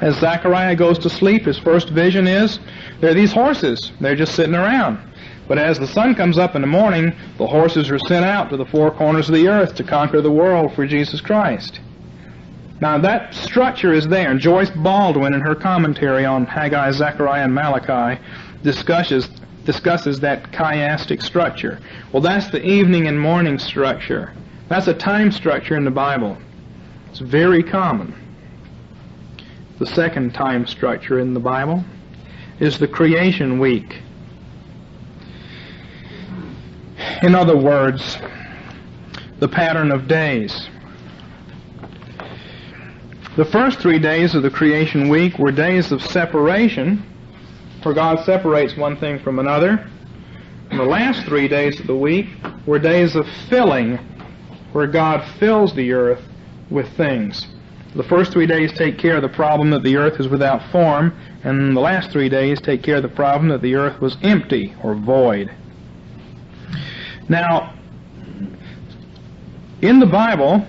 As Zechariah goes to sleep, his first vision is, there are these horses, they're just sitting around. But as the sun comes up in the morning, the horses are sent out to the four corners of the earth to conquer the world for Jesus Christ. Now that structure is there, and Joyce Baldwin in her commentary on Haggai, Zechariah, and Malachi discusses that chiastic structure. Well, that's the evening and morning structure. That's a time structure in the Bible. It's very common. The second time structure in the Bible is the creation week. In other words, the pattern of days. The first 3 days of the creation week were days of separation, where God separates one thing from another. And the last 3 days of the week were days of filling, where God fills the earth with things. The first 3 days take care of the problem that the earth is without form, and the last 3 days take care of the problem that the earth was empty or void. Now, in the Bible,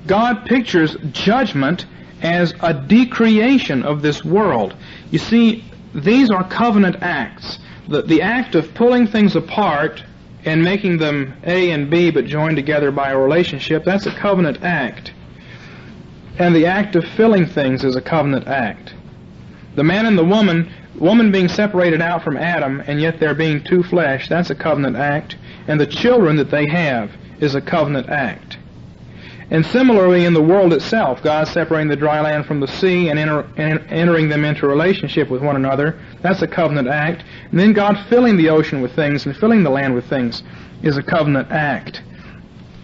God pictures judgment as a decreation of this world. You see, these are covenant acts. The act of pulling things apart and making them A and B but joined together by a relationship, that's a covenant act. And the act of filling things is a covenant act. The man and the woman being separated out from Adam, and yet there being two flesh, that's a covenant act. And the children that they have is a covenant act. And similarly in the world itself, God separating the dry land from the sea and entering them into relationship with one another, that's a covenant act. And then God filling the ocean with things and filling the land with things is a covenant act.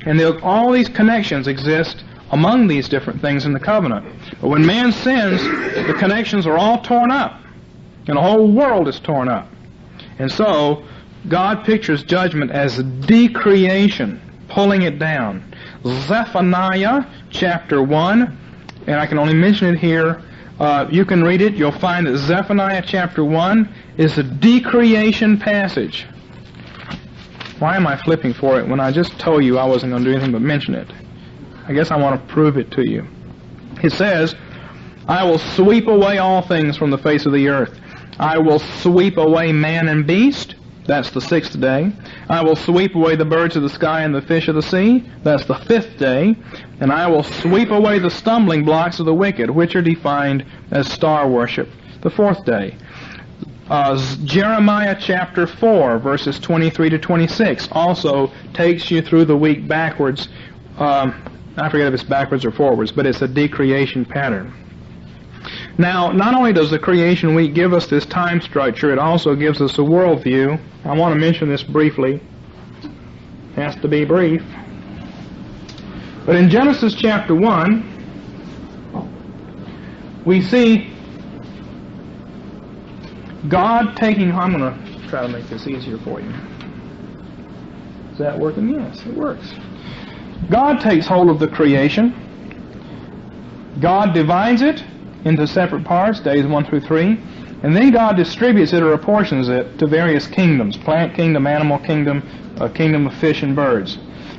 And all these connections exist among these different things in the covenant. But when man sins, the connections are all torn up, and the whole world is torn up. And so God pictures judgment as decreation, pulling it down. Zephaniah chapter 1, and I can only mention it here. You can read it. You'll find that Zephaniah chapter 1 is a decreation passage. Why am I flipping for it when I just told you I wasn't going to do anything but mention it? I guess I want to prove it to you. It says, I will sweep away all things from the face of the earth. I will sweep away man and beast. That's the 6th day. I will sweep away the birds of the sky and the fish of the sea. That's the 5th day. And I will sweep away the stumbling blocks of the wicked, which are defined as star worship. The 4th day. Jeremiah chapter 4, verses 23 to 26, also takes you through the week backwards. I forget if it's backwards or forwards, but it's a decreation pattern. Now, not only does the creation week give us this time structure, it also gives us a worldview. I want to mention this briefly. It has to be brief. But in Genesis chapter 1, we see God taking... I'm going to try to make this easier for you. Is that working? Yes, it works. God takes hold of the creation. God divides it into separate parts, days 1 through 3, and then God distributes it or apportions it to various kingdoms, plant kingdom, animal kingdom, a kingdom of fish and birds.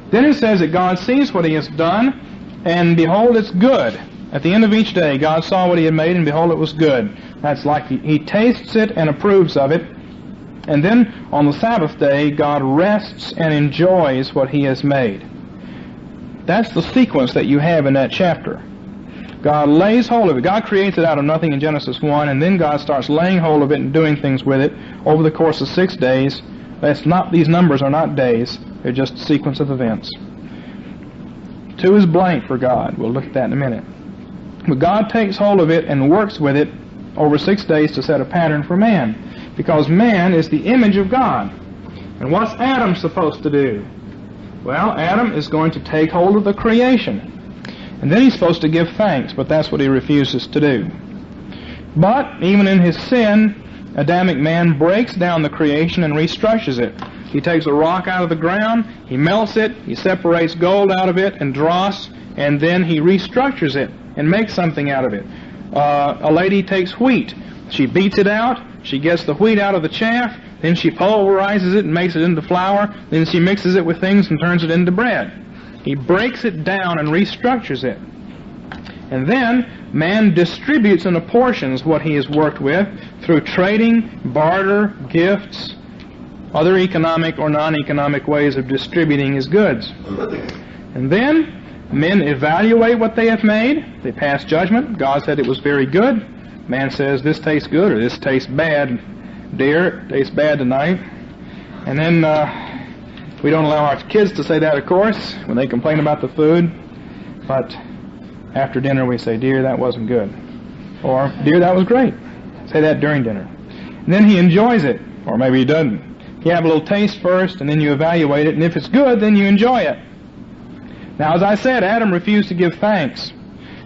Then it says that God sees what He has done, and behold, it's good. At the end of each day, God saw what He had made, and behold, it was good. That's like He tastes it and approves of it. And then on the Sabbath day, God rests and enjoys what He has made. That's the sequence that you have in that chapter. God lays hold of it. God creates it out of nothing in Genesis 1, and then God starts laying hold of it and doing things with it over the course of 6 days. These numbers are not days. They're just a sequence of events. 2 is blank for God. We'll look at that in a minute. But God takes hold of it and works with it over 6 days to set a pattern for man, because man is the image of God. And what's Adam supposed to do? Well, Adam is going to take hold of the creation. And then he's supposed to give thanks, but that's what he refuses to do. But even in his sin, Adamic man breaks down the creation and restructures it. He takes a rock out of the ground, he melts it, he separates gold out of it and dross, and then he restructures it and makes something out of it. A lady takes wheat. She beats it out, she gets the wheat out of the chaff, then she pulverizes it and makes it into flour, then she mixes it with things and turns it into bread. He breaks it down and restructures it. And then man distributes and apportions what he has worked with through trading, barter, gifts, other economic or non-economic ways of distributing his goods. And then men evaluate what they have made. They pass judgment. God said it was very good. Man says this tastes good or this tastes bad. Dear, it tastes bad tonight. And then we don't allow our kids to say that, of course, when they complain about the food. But after dinner we say, dear, that wasn't good. Or, dear, that was great. Say that during dinner. And then he enjoys it. Or maybe he doesn't. You have a little taste first, and then you evaluate it, and if it's good, then you enjoy it. Now, as I said, Adam refused to give thanks,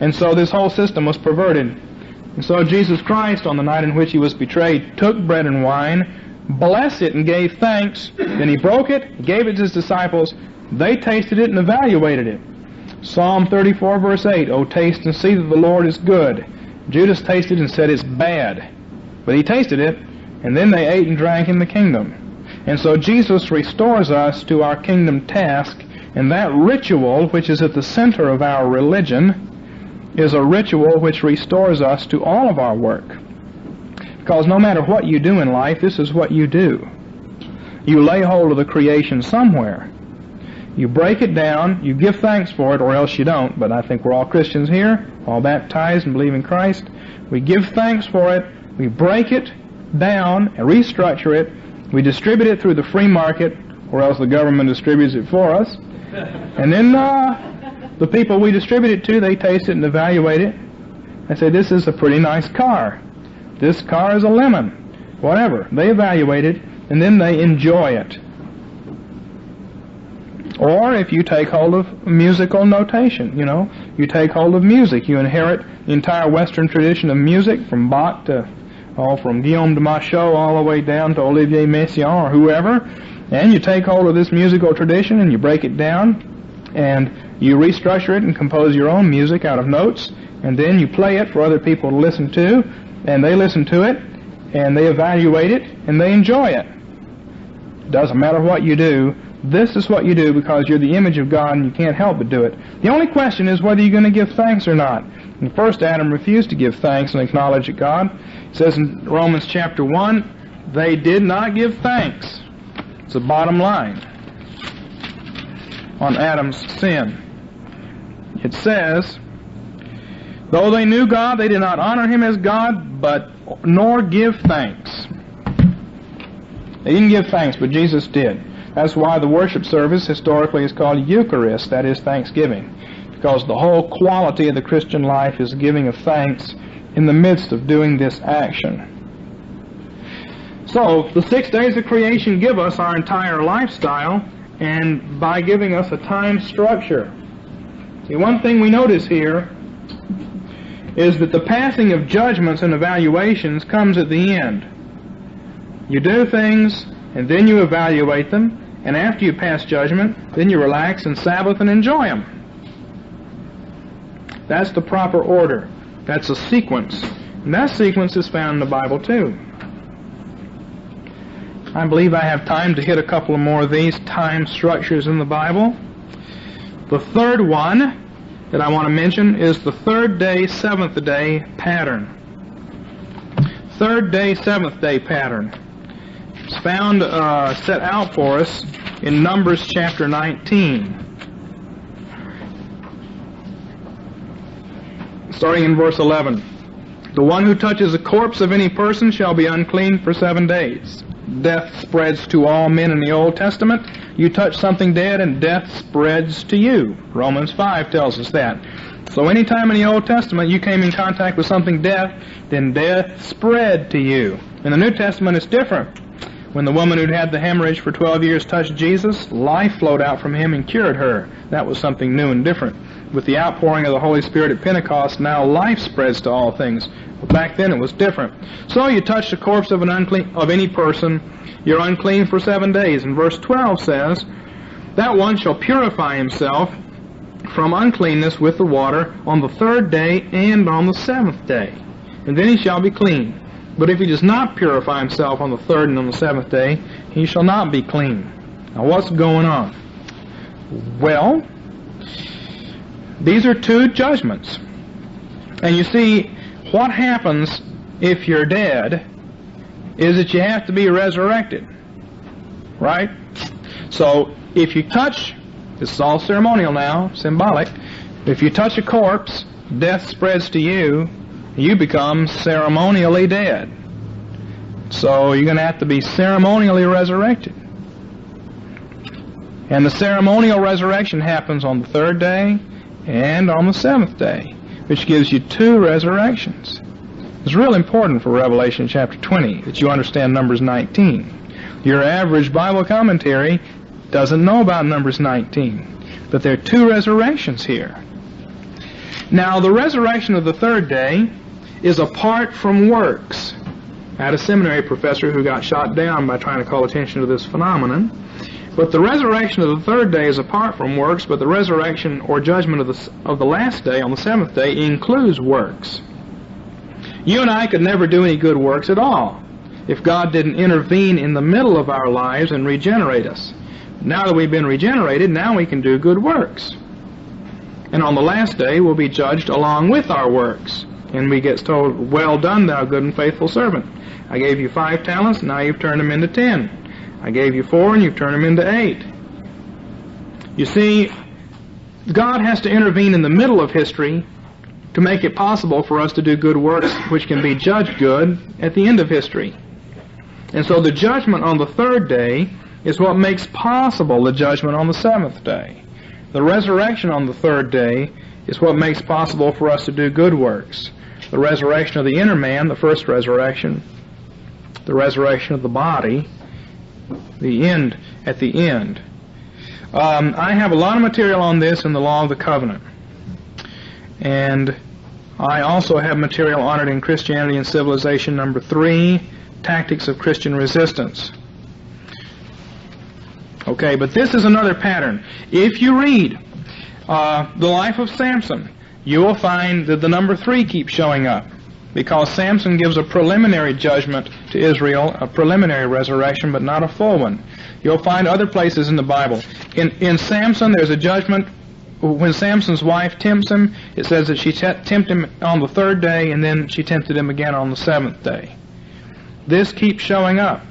and so this whole system was perverted. And so Jesus Christ, on the night in which He was betrayed, took bread and wine, blessed it and gave thanks, then He broke it, gave it to His disciples, they tasted it and evaluated it. Psalm 34, verse 8, O taste and see that the Lord is good. Judas tasted and said it's bad, but he tasted it, and then they ate and drank in the kingdom. And so Jesus restores us to our kingdom task, and that ritual, which is at the center of our religion, is a ritual which restores us to all of our work. Because no matter what you do in life, this is what you do. You lay hold of the creation somewhere. You break it down, you give thanks for it, or else you don't. But I think we're all Christians here, all baptized and believe in Christ. We give thanks for it, we break it down and restructure it, we distribute it through the free market, or else the government distributes it for us. And then the people we distribute it to, they taste it and evaluate it. They say, this is a pretty nice car. This car is a lemon. Whatever. They evaluate it, and then they enjoy it. Or if you take hold of musical notation, you take hold of music. You inherit the entire Western tradition of music from Bach to, from Guillaume de Machaut all the way down to Olivier Messiaen or whoever. And you take hold of this musical tradition and you break it down and you restructure it and compose your own music out of notes, and then you play it for other people to listen to, and they listen to it and they evaluate it and they enjoy it. Doesn't matter what you do. This is what you do because you're the image of God and you can't help but do it. The only question is whether you're going to give thanks or not. And first Adam refused to give thanks and acknowledge God. It says in Romans chapter 1, they did not give thanks. It's the bottom line on Adam's sin. It says, though they knew God, they did not honor Him as God, nor give thanks. They didn't give thanks, but Jesus did. That's why the worship service historically is called Eucharist, that is thanksgiving, because the whole quality of the Christian life is giving of thanks in the midst of doing this action. So, the 6 days of creation give us our entire lifestyle, and by giving us a time structure. See, one thing we notice here is that the passing of judgments and evaluations comes at the end. You do things, and then you evaluate them, And after you pass judgment, then you relax and Sabbath and enjoy them. That's the proper order. That's a sequence. And that sequence is found in the Bible too. I believe I have time to hit a couple of more of these time structures in the Bible. The third one that I want to mention is the third day, seventh day pattern. Third day, seventh day pattern. It's found set out for us in Numbers chapter 19. Starting in verse 11. The one who touches a corpse of any person shall be unclean for 7 days. Death spreads to all men in the Old Testament. You touch something dead and death spreads to you. Romans 5 tells us that. So anytime in the Old Testament you came in contact with something dead, then death spread to you. In the New Testament it's different. When the woman who'd had the hemorrhage for 12 years touched Jesus, life flowed out from him and cured her. That was something new and different. With the outpouring of the Holy Spirit at Pentecost, now life spreads to all things. But back then it was different. So you touch the corpse of any person, you're unclean for 7 days. And verse 12 says, that one shall purify himself from uncleanness with the water on the third day and on the seventh day. And then he shall be clean. But if he does not purify himself on the third and on the seventh day, he shall not be clean. Now what's going on? Well, these are two judgments. And you see, what happens if you're dead is that you have to be resurrected. Right? So, if you touch, this is all ceremonial now, symbolic. If you touch a corpse, death spreads to you, you become ceremonially dead. So, you're going to have to be ceremonially resurrected. And the ceremonial resurrection happens on the third day and on the seventh day, which gives you two resurrections. It's real important for Revelation chapter 20 that you understand Numbers 19. Your average Bible commentary doesn't know about Numbers 19, but there are two resurrections here. Now, the resurrection of the third day is apart from works. I had a seminary professor who got shot down by trying to call attention to this phenomenon. But the resurrection of the third day is apart from works, but the resurrection or judgment of the last day, on the seventh day, includes works. You and I could never do any good works at all if God didn't intervene in the middle of our lives and regenerate us. Now that we've been regenerated, now we can do good works. And on the last day, we'll be judged along with our works. And we get told, well done, thou good and faithful servant. I gave you 5 talents, now you've turned them into 10. I gave you 4 and you've turned them into 8. You see, God has to intervene in the middle of history to make it possible for us to do good works which can be judged good at the end of history. And so the judgment on the third day is what makes possible the judgment on the seventh day. The resurrection on the third day is what makes possible for us to do good works. The resurrection of the inner man, the first resurrection, the resurrection of the body, the end at the end. I have a lot of material on this in the Law of the Covenant. And I also have material on it in Christianity and Civilization number 3, Tactics of Christian Resistance. Okay, but this is another pattern. If you read the life of Samson, you will find that the number 3 keeps showing up, because Samson gives a preliminary judgment to Israel, a preliminary resurrection, but not a full one. You'll find other places in the Bible. In Samson, there's a judgment. When Samson's wife tempts him, it says that she tempted him on the third day, and then she tempted him again on the seventh day. This keeps showing up.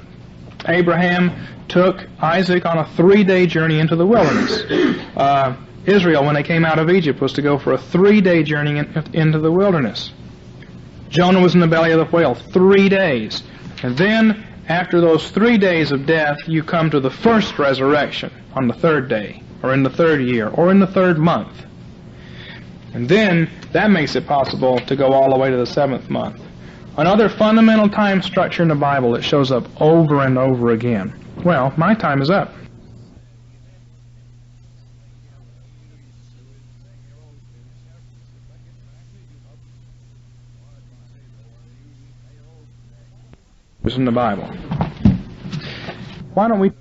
Abraham took Isaac on a 3-day journey into the wilderness. Israel, when they came out of Egypt, was to go for a 3-day journey into the wilderness. Jonah was in the belly of the whale 3 days. And then, after those 3 days of death, you come to the first resurrection on the third day, or in the third year, or in the third month. And then, that makes it possible to go all the way to the 7th month. Another fundamental time structure in the Bible that shows up over and over again. Well, my time is up. In the Bible. Why don't we